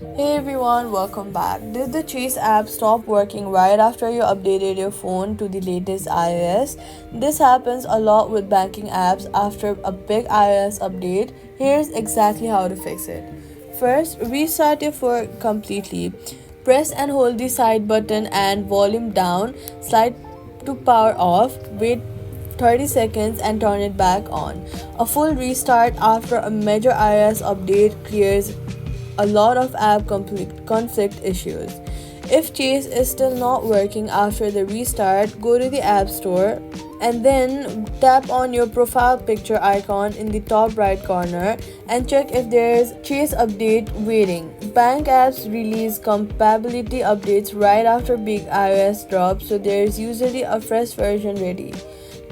Hey everyone, welcome back. Did the Chase app stop working right after you updated your phone to the latest iOS? This happens a lot with banking apps after a big iOS update. Here's exactly how to fix it. First, restart your phone completely. Press and hold the side button and volume down. Slide to power off. Wait 30 seconds and turn it back on. A full restart after a major iOS update clears a lot of app conflict issues. If Chase is still not working after the restart, go to the App Store and then tap on your profile picture icon in the top right corner and check if there's Chase update waiting. Bank apps release compatibility updates right after big iOS drops, so there's usually a fresh version ready.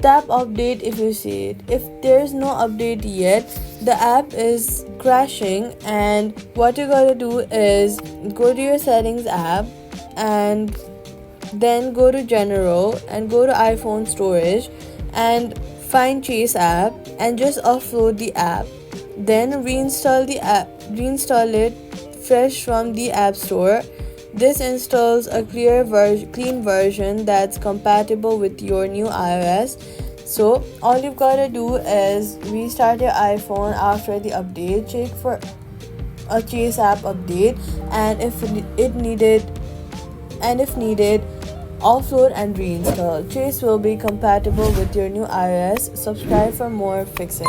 Tap update if you see it. If there's no update yet, the app is crashing, and what you gotta do is go to your settings app and then go to general and go to iPhone storage and find Chase app and just offload the app. Then reinstall it fresh from the app store. This installs a clean version that's compatible with your new iOS. So all you've got to do is restart your iPhone after the update, check for a Chase app update, and if needed, offload and reinstall. Chase will be compatible with your new iOS. Subscribe for more fixes.